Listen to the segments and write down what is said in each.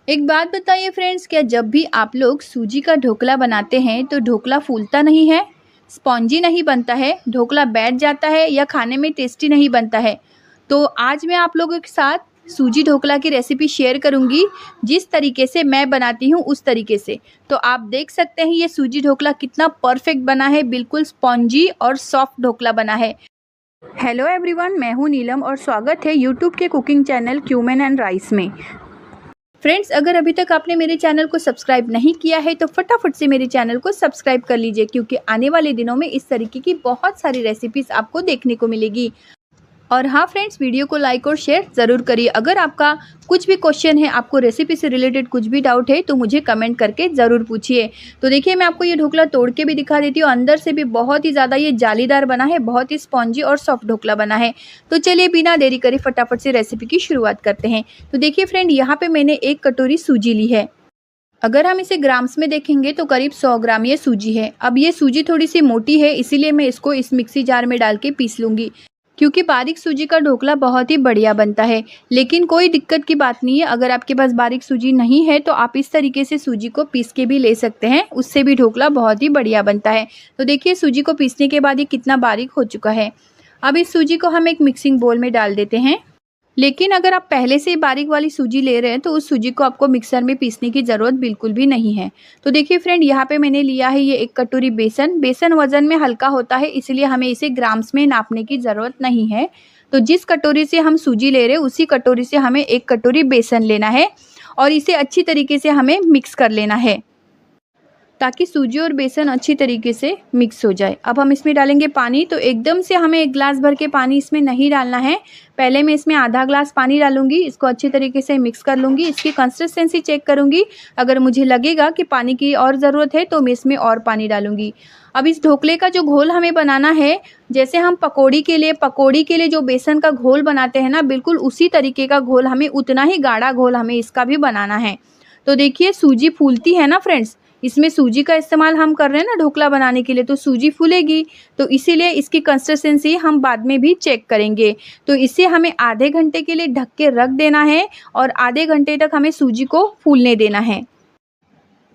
एक बात बताइए फ्रेंड्स, क्या जब भी आप लोग सूजी का ढोकला बनाते हैं तो ढोकला फूलता नहीं है, स्पॉन्जी नहीं बनता है, ढोकला बैठ जाता है या खाने में टेस्टी नहीं बनता है? तो आज मैं आप लोगों के साथ सूजी ढोकला की रेसिपी शेयर करूंगी, जिस तरीके से मैं बनाती हूँ उस तरीके से। तो आप देख सकते हैं ये सूजी ढोकला कितना परफेक्ट बना है, बिल्कुल स्पॉन्जी और सॉफ्ट ढोकला बना है। हेलो एवरीवन, मैं हूँ नीलम और स्वागत है यूट्यूब के cooking channel cumin and rice में। फ्रेंड्स, अगर अभी तक आपने मेरे चैनल को सब्सक्राइब नहीं किया है तो फटाफट से मेरे चैनल को सब्सक्राइब कर लीजिए, क्योंकि आने वाले दिनों में इस तरीके की बहुत सारी रेसिपीज़ आपको देखने को मिलेगी। और हाँ फ्रेंड्स, वीडियो को लाइक और शेयर ज़रूर करिए। अगर आपका कुछ भी क्वेश्चन है, आपको रेसिपी से रिलेटेड कुछ भी डाउट है तो मुझे कमेंट करके ज़रूर पूछिए। तो देखिए, मैं आपको ये ढोकला तोड़ के भी दिखा देती हूँ। अंदर से भी बहुत ही ज़्यादा ये जालीदार बना है, बहुत ही स्पॉन्जी और सॉफ्ट ढोकला बना है। तो चलिए बिना देरी करे फटाफट से रेसिपी की शुरुआत करते हैं। तो देखिए फ्रेंड, यहाँ पर मैंने 1 कटोरी सूजी ली है। अगर हम इसे ग्राम्स में देखेंगे तो करीब 100 ग्राम ये सूजी है। अब ये सूजी थोड़ी सी मोटी है, इसीलिए मैं इसको इस मिक्सी जार में डाल के पीस लूँगी, क्योंकि बारीक सूजी का ढोकला बहुत ही बढ़िया बनता है। लेकिन कोई दिक्कत की बात नहीं है, अगर आपके पास बारीक सूजी नहीं है तो आप इस तरीके से सूजी को पीस के भी ले सकते हैं, उससे भी ढोकला बहुत ही बढ़िया बनता है। तो देखिए, सूजी को पीसने के बाद ये कितना बारीक हो चुका है। अब इस सूजी को हम एक मिक्सिंग बोल में डाल देते हैं। लेकिन अगर आप पहले से ही बारीक वाली सूजी ले रहे हैं तो उस सूजी को आपको मिक्सर में पीसने की ज़रूरत बिल्कुल भी नहीं है। तो देखिए फ्रेंड, यहाँ पे मैंने लिया है ये 1 कटोरी बेसन। बेसन वज़न में हल्का होता है, इसलिए हमें इसे ग्राम्स में नापने की ज़रूरत नहीं है। तो जिस कटोरी से हम सूजी ले रहे हैं उसी कटोरी से हमें 1 कटोरी बेसन लेना है और इसे अच्छी तरीके से हमें मिक्स कर लेना है, ताकि सूजी और बेसन अच्छी तरीके से मिक्स हो जाए। अब हम इसमें डालेंगे पानी। तो एकदम से हमें 1 ग्लास भर के पानी इसमें नहीं डालना है। पहले मैं इसमें आधा ग्लास पानी डालूंगी, इसको अच्छी तरीके से मिक्स कर लूँगी, इसकी कंसिस्टेंसी चेक करूँगी। अगर मुझे लगेगा कि पानी की और ज़रूरत है तो मैं इसमें और पानी डालूँगी। अब इस ढोकले का जो घोल हमें बनाना है, जैसे हम पकौड़ी के लिए जो बेसन का घोल बनाते हैं ना, बिल्कुल उसी तरीके का घोल हमें, उतना ही गाढ़ा घोल हमें इसका भी बनाना है। तो देखिए, सूजी फूलती है ना फ्रेंड्स, इसमें सूजी का इस्तेमाल हम कर रहे हैं ना ढोकला बनाने के लिए, तो सूजी फूलेगी। तो इसीलिए इसकी कंसिस्टेंसी हम बाद में भी चेक करेंगे। तो इसे हमें आधे घंटे के लिए ढक के रख देना है और आधे घंटे तक हमें सूजी को फूलने देना है।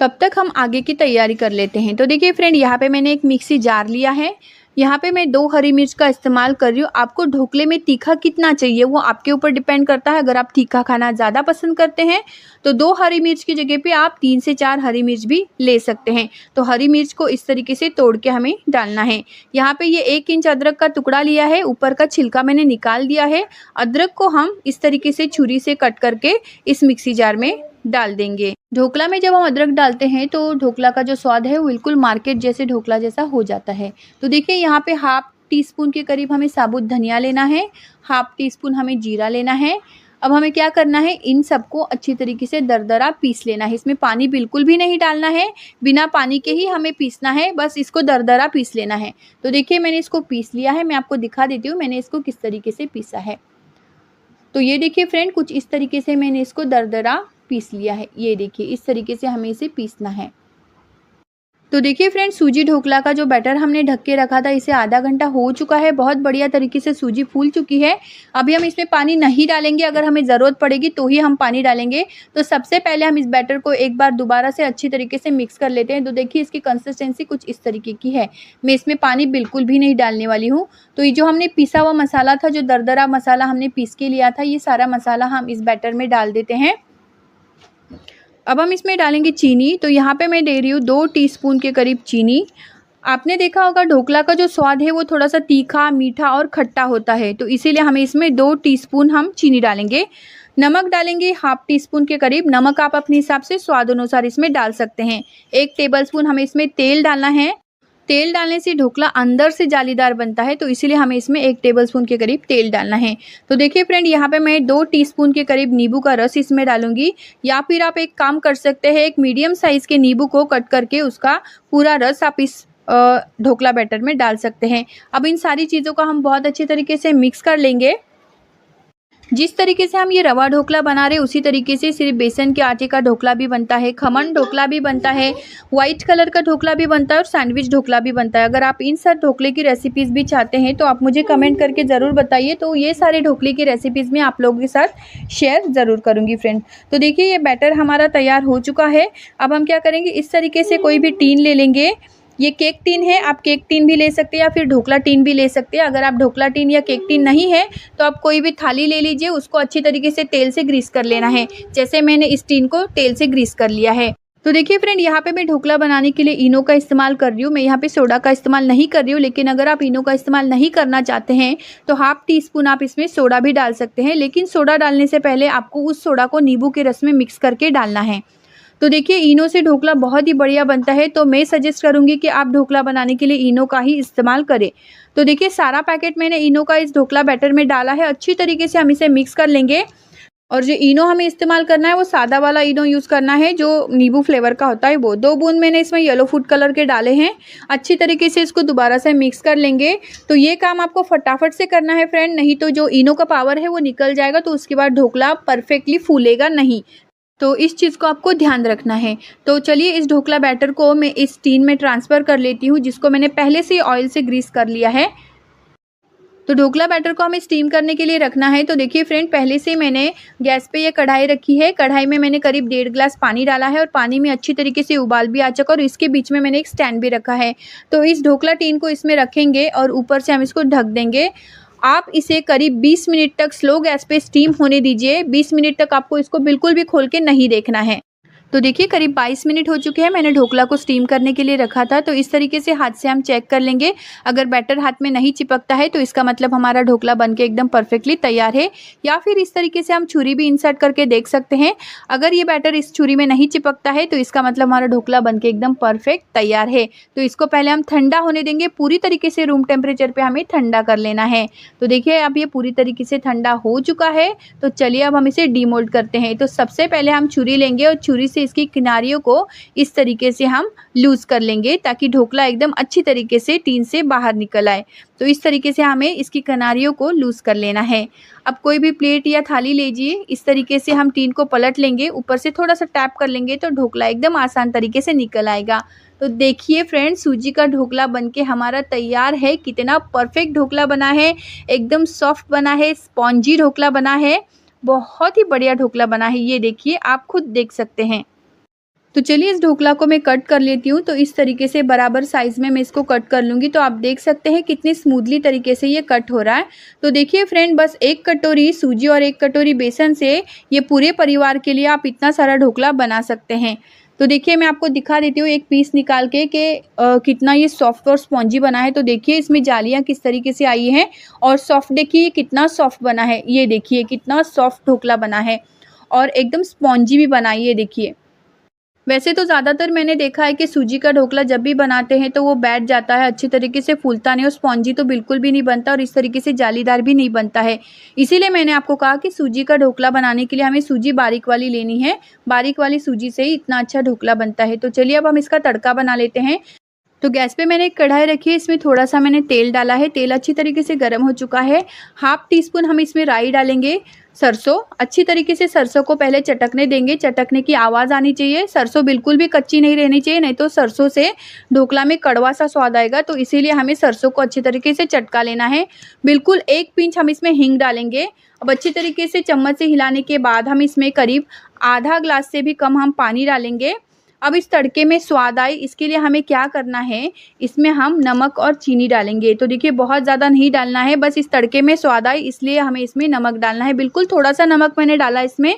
तब तक हम आगे की तैयारी कर लेते हैं। तो देखिए फ्रेंड, यहाँ पे मैंने एक मिक्सी जार लिया है। यहाँ पे मैं 2 हरी मिर्च का इस्तेमाल कर रही हूँ। आपको ढोकले में तीखा कितना चाहिए वो आपके ऊपर डिपेंड करता है। अगर आप तीखा खाना ज़्यादा पसंद करते हैं तो 2 हरी मिर्च की जगह पे आप 3 से 4 हरी मिर्च भी ले सकते हैं। तो हरी मिर्च को इस तरीके से तोड़ के हमें डालना है। यहाँ पे ये 1 इंच अदरक का टुकड़ा लिया है, ऊपर का छिलका मैंने निकाल दिया है। अदरक को हम इस तरीके से छुरी से कट करके इस मिक्सी जार में डाल देंगे। ढोकला में जब हम अदरक डालते हैं तो ढोकला का जो स्वाद है वो बिल्कुल मार्केट जैसे ढोकला जैसा हो जाता है। तो देखिए, यहाँ पे हाफ टी स्पून के करीब हमें साबुत धनिया लेना है, हाफ टी स्पून हमें जीरा लेना है। अब हमें क्या करना है, इन सबको अच्छी तरीके से दरदरा पीस लेना है। इसमें पानी बिल्कुल भी नहीं डालना है, बिना पानी के ही हमें पीसना है, बस इसको दरदरा पीस लेना है। तो देखिए, मैंने इसको पीस लिया है, मैं आपको दिखा देती हूँ मैंने इसको किस तरीके से पीसा है। तो ये देखिए फ्रेंड, कुछ इस तरीके से मैंने इसको दरदरा पीस लिया है। ये देखिए, इस तरीके से हमें इसे पीसना है। तो देखिए फ्रेंड, सूजी ढोकला का जो बैटर हमने ढक के रखा था, इसे आधा घंटा हो चुका है। बहुत बढ़िया तरीके से सूजी फूल चुकी है। अभी हम इसमें पानी नहीं डालेंगे, अगर हमें ज़रूरत पड़ेगी तो ही हम पानी डालेंगे। तो सबसे पहले हम इस बैटर को एक बार दोबारा से अच्छी तरीके से मिक्स कर लेते हैं। तो देखिए, इसकी कंसिस्टेंसी कुछ इस तरीके की है। मैं इसमें पानी बिल्कुल भी नहीं डालने वाली हूँ। तो ये जो हमने पीसा हुआ मसाला था, जो दरदरा मसाला हमने पीस के लिया था, ये सारा मसाला हम इस बैटर में डाल देते हैं। अब हम इसमें डालेंगे चीनी। तो यहाँ पे मैं दे रही हूँ 2 टीस्पून के करीब चीनी। आपने देखा होगा ढोकला का जो स्वाद है वो थोड़ा सा तीखा, मीठा और खट्टा होता है, तो इसीलिए हमें इसमें 2 टीस्पून हम चीनी डालेंगे। नमक डालेंगे हाफ टी स्पून के करीब। नमक आप अपने हिसाब से स्वाद अनुसार इसमें डाल सकते हैं। 1 टेबलस्पून हमें इसमें तेल डालना है। तेल डालने से ढोकला अंदर से जालीदार बनता है, तो इसीलिए हमें इसमें 1 टेबलस्पून के करीब तेल डालना है। तो देखिए फ्रेंड, यहाँ पे मैं 2 टीस्पून के करीब नींबू का रस इसमें डालूंगी, या फिर आप एक काम कर सकते हैं, एक मीडियम साइज़ के नींबू को कट करके उसका पूरा रस आप इस ढोकला बैटर में डाल सकते हैं। अब इन सारी चीज़ों का हम बहुत अच्छी तरीके से मिक्स कर लेंगे। जिस तरीके से हम ये रवा ढोकला बना रहे हैं उसी तरीके से सिर्फ बेसन के आटे का ढोकला भी बनता है, खमन ढोकला भी बनता है, वाइट कलर का ढोकला भी बनता है और सैंडविच ढोकला भी बनता है। अगर आप इन सब ढोकले की रेसिपीज़ भी चाहते हैं तो आप मुझे कमेंट करके ज़रूर बताइए, तो ये सारे ढोकले की रेसिपीज़ मैं आप लोगों के साथ शेयर ज़रूर करूँगी फ्रेंड। तो देखिए ये बैटर हमारा तैयार हो चुका है। अब हम क्या करेंगे, इस तरीके से कोई भी टीन ले लेंगे। ये केक टीन है, आप केक टीन भी ले सकते हैं या फिर ढोकला टीन भी ले सकते हैं। अगर आप ढोकला टीन या केक टीन नहीं है तो आप कोई भी थाली ले लीजिए, उसको अच्छी तरीके से तेल से ग्रीस कर लेना है, जैसे मैंने इस टीन को तेल से ग्रीस कर लिया है। तो देखिए फ्रेंड, यहाँ पे मैं ढोकला बनाने के लिए इनो का इस्तेमाल कर रही हूँ। मैं यहाँ पे सोडा का इस्तेमाल नहीं कर रही हूँ, लेकिन अगर आप इनो का इस्तेमाल नहीं करना चाहते हैं तो हाफ टी स्पून आप इसमें सोडा भी डाल सकते हैं, लेकिन सोडा डालने से पहले आपको उस सोडा को नींबू के रस में मिक्स करके डालना है। तो देखिए इनो से ढोकला बहुत ही बढ़िया बनता है, तो मैं सजेस्ट करूँगी कि आप ढोकला बनाने के लिए इनो का ही इस्तेमाल करें। तो देखिए सारा पैकेट मैंने इनो का इस ढोकला बैटर में डाला है। अच्छी तरीके से हम इसे मिक्स कर लेंगे। और जो इनो हमें इस्तेमाल करना है वो सादा वाला इनो यूज़ करना है, जो नींबू फ्लेवर का होता है वो। 2 बूंद मैंने इसमें येलो फूड कलर के डाले हैं। अच्छी तरीके से इसको दोबारा से मिक्स कर लेंगे। तो ये काम आपको फटाफट से करना है फ्रेंड, नहीं तो जो इनो का पावर है वो निकल जाएगा, तो उसके बाद ढोकला परफेक्टली फूलेगा नहीं। तो इस चीज़ को आपको ध्यान रखना है। तो चलिए इस ढोकला बैटर को मैं इस टीन में ट्रांसफ़र कर लेती हूँ, जिसको मैंने पहले से ऑयल से ग्रीस कर लिया है। तो ढोकला बैटर को हमें स्टीम करने के लिए रखना है। तो देखिए फ्रेंड, पहले से मैंने गैस पे ये कढ़ाई रखी है। कढ़ाई में मैंने करीब 1.5 गिलास पानी डाला है और पानी में अच्छी तरीके से उबाल भी आ चुका, और इसके बीच में मैंने एक स्टैंड भी रखा है। तो इस ढोकला टीन को इसमें रखेंगे और ऊपर से हम इसको ढक देंगे। आप इसे करीब 20 मिनट तक स्लो गैस पे स्टीम होने दीजिए। 20 मिनट तक आपको इसको बिल्कुल भी खोल के नहीं देखना है। तो देखिए करीब 22 मिनट हो चुके हैं, मैंने ढोकला को स्टीम करने के लिए रखा था। तो इस तरीके से हाथ से हम चेक कर लेंगे। अगर बैटर हाथ में नहीं चिपकता है तो इसका मतलब हमारा ढोकला बनके एकदम परफेक्टली तैयार है। या फिर इस तरीके से हम छुरी भी इंसर्ट करके देख सकते हैं। अगर ये बैटर इस छुरी में नहीं चिपकता है तो इसका मतलब हमारा ढोकला बनके एकदम परफेक्ट तैयार है। तो इसको पहले हम ठंडा होने देंगे। पूरी तरीके से रूम टेम्परेचर पर हमें ठंडा कर लेना है। तो देखिए अब ये पूरी तरीके से ठंडा हो चुका है। तो चलिए अब हम इसे डीमोल्ड करते हैं। तो सबसे पहले हम छुरी लेंगे और छुरी से इसकी किनारियों को इस तरीके से हम लूज कर लेंगे, ताकि ढोकला एकदम अच्छी तरीके से टीन से बाहर निकल आए। तो इस तरीके से हमें इसकी किनारियों को लूज कर लेना है। अब कोई भी प्लेट या थाली लीजिए, इस तरीके से हम टीन को पलट लेंगे, ऊपर से थोड़ा सा टैप कर लेंगे तो ढोकला एकदम आसान तरीके से निकल आएगा। तो देखिए फ्रेंड्स, सूजी का ढोकला बनके हमारा तैयार है। कितना परफेक्ट ढोकला बना है, एकदम सॉफ्ट बना है, स्पॉन्जी ढोकला बना है, बहुत ही बढ़िया ढोकला बना है। ये देखिए, आप खुद देख सकते हैं। तो चलिए इस ढोकला को मैं कट कर लेती हूँ। तो इस तरीके से बराबर साइज़ में मैं इसको कट कर लूँगी। तो आप देख सकते हैं कितनी स्मूथली तरीके से ये कट हो रहा है। तो देखिए फ्रेंड, बस 1 कटोरी सूजी और 1 कटोरी बेसन से ये पूरे परिवार के लिए आप इतना सारा ढोकला बना सकते हैं। तो देखिए मैं आपको दिखा देती हूँ एक पीस निकाल के कि कितना ये सॉफ्ट और स्पॉन्जी बना है। तो देखिए इसमें जालियाँ किस तरीके से आई हैं, और सॉफ्ट देखिए कितना सॉफ्ट बना है। ये देखिए कितना सॉफ्ट ढोकला बना है और एकदम स्पॉन्जी भी बना है। ये देखिए, वैसे तो ज़्यादातर मैंने देखा है कि सूजी का ढोकला जब भी बनाते हैं तो वो बैठ जाता है, अच्छी तरीके से फूलता नहीं, और स्पॉन्जी तो बिल्कुल भी नहीं बनता और इस तरीके से जालीदार भी नहीं बनता है। इसीलिए मैंने आपको कहा कि सूजी का ढोकला बनाने के लिए हमें सूजी बारीक वाली लेनी है। बारीक वाली सूजी से ही इतना अच्छा ढोकला बनता है। तो चलिए अब हम इसका तड़का बना लेते हैं। तो गैस पे मैंने एक कढ़ाई रखी है, इसमें थोड़ा सा मैंने तेल डाला है। तेल अच्छी तरीके से गर्म हो चुका है। हाफ टी स्पून हम इसमें राई डालेंगे। सरसों, अच्छी तरीके से सरसों को पहले चटकने देंगे। चटकने की आवाज़ आनी चाहिए। सरसों बिल्कुल भी कच्ची नहीं रहनी चाहिए, नहीं तो सरसों से ढोकला में कड़वा सा स्वाद आएगा। तो इसीलिए हमें सरसों को अच्छी तरीके से चटका लेना है। बिल्कुल 1 पिंच हम इसमें हींग डालेंगे। अब अच्छी तरीके से चम्मच से हिलाने के बाद हम इसमें करीब आधा ग्लास से भी कम हम पानी डालेंगे। अब इस तड़के में स्वाद आए इसके लिए हमें क्या करना है, इसमें हम नमक और चीनी डालेंगे। तो देखिए बहुत ज़्यादा नहीं डालना है, बस इस तड़के में स्वाद आए इसलिए हमें इसमें नमक डालना है। बिल्कुल थोड़ा सा नमक मैंने डाला इसमें।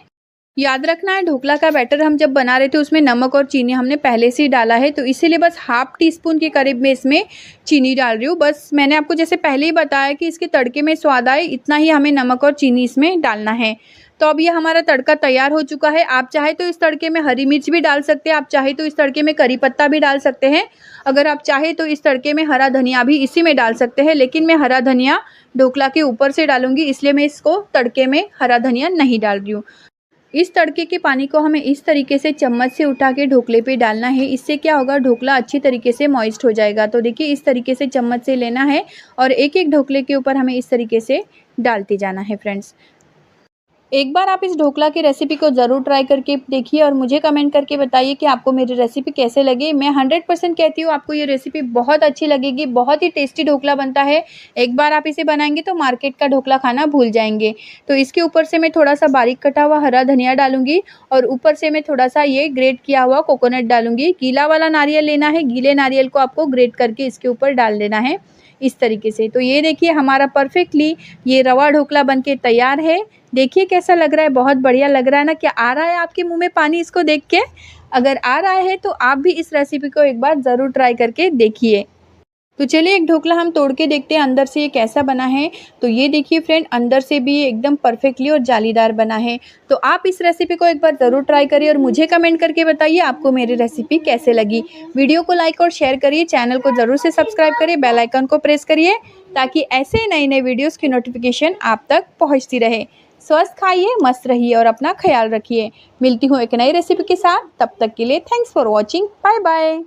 याद रखना है, ढोकला का बैटर हम जब बना रहे थे उसमें नमक और चीनी हमने पहले से ही डाला है, तो इसीलिए बस हाफ टी स्पून के करीब में इसमें चीनी डाल रही हूँ। बस मैंने आपको जैसे पहले ही बताया कि इसके तड़के में स्वाद आए इतना ही हमें नमक और चीनी इसमें डालना है। तो अब ये हमारा तड़का तैयार हो चुका है। आप चाहे तो इस तड़के में हरी मिर्च भी डाल सकते हैं, आप चाहे तो इस तड़के में करी पत्ता भी डाल सकते हैं। अगर आप चाहे तो इस तड़के में हरा धनिया भी इसी में डाल सकते हैं, लेकिन मैं हरा धनिया ढोकला के ऊपर से डालूंगी, इसलिए मैं इसको तड़के में हरा धनिया नहीं डाल रही हूँ। इस तड़के के पानी को हमें इस तरीके से चम्मच से उठा के ढोकले पे डालना है। इससे क्या होगा, ढोकला अच्छी तरीके से मॉइस्ट हो जाएगा। तो देखिए इस तरीके से चम्मच से लेना है और एक एक ढोकले के ऊपर हमें इस तरीके से डालते जाना है फ्रेंड्स। एक बार आप इस ढोकला की रेसिपी को ज़रूर ट्राई करके देखिए और मुझे कमेंट करके बताइए कि आपको मेरी रेसिपी कैसे लगी। मैं 100% कहती हूँ आपको ये रेसिपी बहुत अच्छी लगेगी, बहुत ही टेस्टी ढोकला बनता है। एक बार आप इसे बनाएंगे तो मार्केट का ढोकला खाना भूल जाएंगे। तो इसके ऊपर से मैं थोड़ा सा बारीक कटा हुआ हरा धनिया डालूंगी और ऊपर से मैं थोड़ा सा ये ग्रेट किया हुआ कोकोनट डालूंगी। गीला वाला नारियल लेना है, गीले नारियल को आपको ग्रेट करके इसके ऊपर डाल देना है इस तरीके से। तो ये देखिए हमारा परफेक्टली ये रवा ढोकला बनके तैयार है। देखिए कैसा लग रहा है, बहुत बढ़िया लग रहा है ना। क्या आ रहा है आपके मुंह में पानी इसको देख के? अगर आ रहा है तो आप भी इस रेसिपी को एक बार ज़रूर ट्राई करके देखिए। तो चलिए एक ढोकला हम तोड़ के देखते हैं अंदर से ये कैसा बना है। तो ये देखिए फ्रेंड, अंदर से भी ये एकदम परफेक्टली और जालीदार बना है। तो आप इस रेसिपी को एक बार ज़रूर ट्राई करिए और मुझे कमेंट करके बताइए आपको मेरी रेसिपी कैसे लगी। वीडियो को लाइक और शेयर करिए, चैनल को ज़रूर से सब्सक्राइब करिए, बेल आइकन को प्रेस करिए ताकि ऐसे नए नए वीडियोज़ की नोटिफिकेशन आप तक पहुँचती रहे। स्वस्थ खाइए, मस्त रहिए और अपना ख्याल रखिए। मिलती हूँ एक नई रेसिपी के साथ, तब तक के लिए thanks for watching. Bye bye.